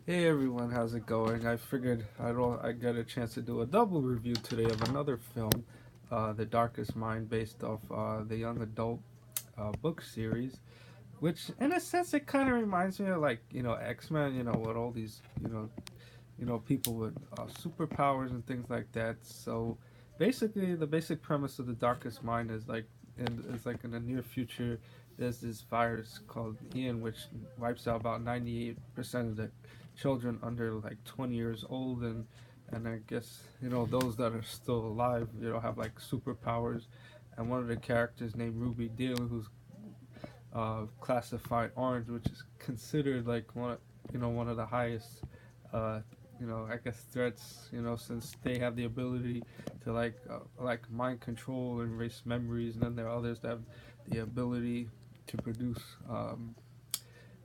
Hey everyone, how's it going? I figured I'd get a chance to do a double review today of another film, The Darkest Mind, based off the young adult book series, which in a sense it kind of reminds me of like X-Men, with all these people with superpowers and things like that. So basically, the basic premise of The Darkest Mind is like in the near future, there's this virus called Ian, which wipes out about 98% of the children under like 20 years old, and I guess those that are still alive, have like superpowers, and one of the characters named Ruby Deal, who's classified orange, which is considered like one of the highest, uh, I guess threats. Since they have the ability to like mind control and erase memories, and then there are others that have the ability to produce,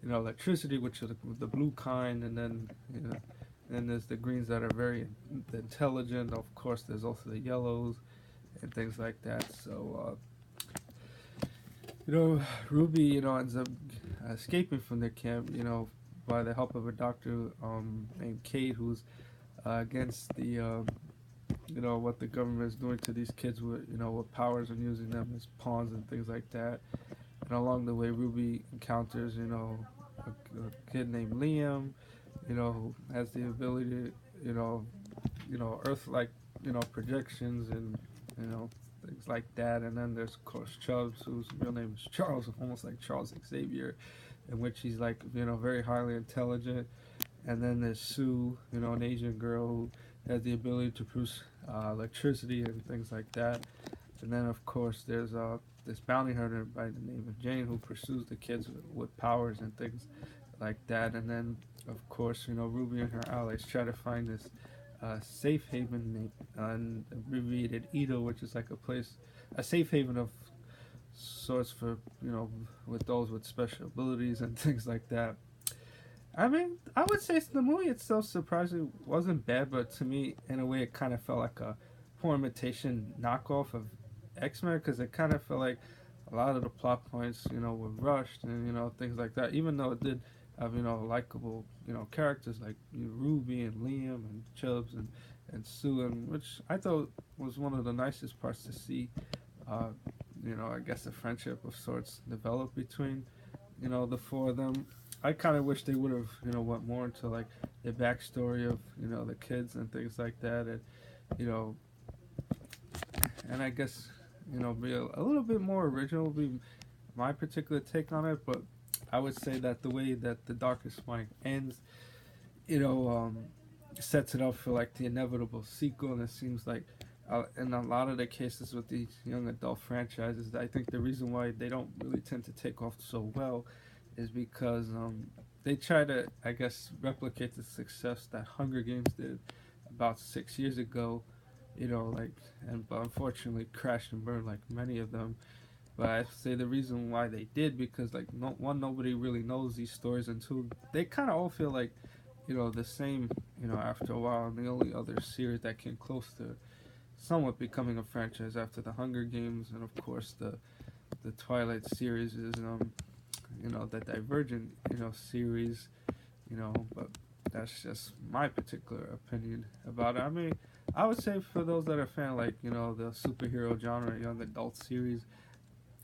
electricity, which is the blue kind, and then and there's the greens that are very intelligent. Of course, there's also the yellows and things like that. So you know, Ruby, ends up escaping from the camp, by the help of a doctor named Kate, who's against the, what the government is doing to these kids with powers and using them as pawns and things like that. And along the way, Ruby encounters, a kid named Liam, who has the ability to, Earth-like, projections and, you know, things like that. And then there's, of course, Chubbs, whose real name is Charles, almost like Charles Xavier, in which he's like, very highly intelligent. And then there's Sue, an Asian girl who has the ability to produce electricity and things like that. And then, of course, there's this bounty hunter by the name of Jane who pursues the kids with powers and things like that. And then, of course, Ruby and her allies try to find this safe haven named abbreviated Edo, which is like a safe haven of sorts for with those with special abilities and things like that. I mean, I would say the movie itself surprisingly wasn't bad, but to me, in a way, it kind of felt like a poor imitation knockoff of X Men because it kind of felt like a lot of the plot points, were rushed and things like that. Even though it did have likable characters like Ruby and Liam and Chubbs and Sue, and which I thought was one of the nicest parts to see. Uh, I guess a friendship of sorts develop between the four of them. I kind of wish they would have went more into like the backstory of the kids and things like that, and you know, and I guess be a little bit more original would be my particular take on it. But I would say that the way that the Darkest Mind ends, you know, um, sets it up for like the inevitable sequel, and it seems like. In a lot of the cases with these young adult franchises, I think the reason why they don't really tend to take off so well is because they try to, I guess, replicate the success that Hunger Games did about 6 years ago. Like, and but unfortunately crashed and burned like many of them. But I say the reason why they did because like no one nobody really knows these stories, and two they kind of all feel like the same after a while. And the only other series that came close to somewhat becoming a franchise after the Hunger Games and of course the Twilight series is the Divergent series, but that's just my particular opinion about it. I mean, I would say for those that are fan like the superhero genre young adult series,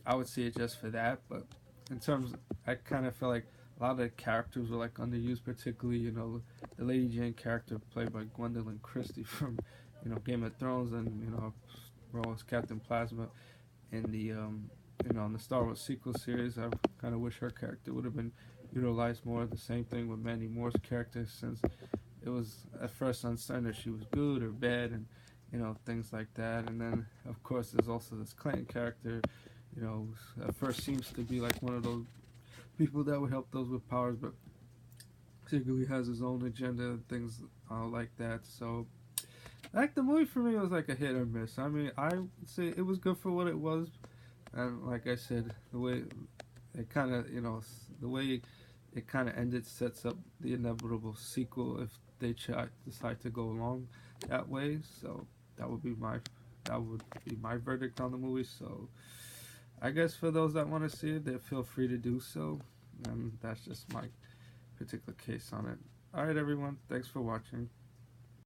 I would see it just for that. But in terms, I kind of feel like a lot of the characters were like underused, particularly the Lady Jane character played by Gwendolyn Christie from Game of Thrones, and role as Captain Plasma in the in the Star Wars sequel series. I kind of wish her character would have been utilized more. The same thing with Mandy Moore's character, since it was at first uncertain if she was good or bad, and things like that. And then of course there's also this Clinton character, at first seems to be like one of those people that would help those with powers, but particularly has his own agenda and things like that. So like the movie for me was like a hit or miss. I mean, I would say it was good for what it was, and like I said, the way it kind of the way it kind of ended sets up the inevitable sequel if they decide to go along that way. So that would be my verdict on the movie. So I guess for those that want to see it, they feel free to do so, and that's just my particular case on it. All right, everyone. Thanks for watching.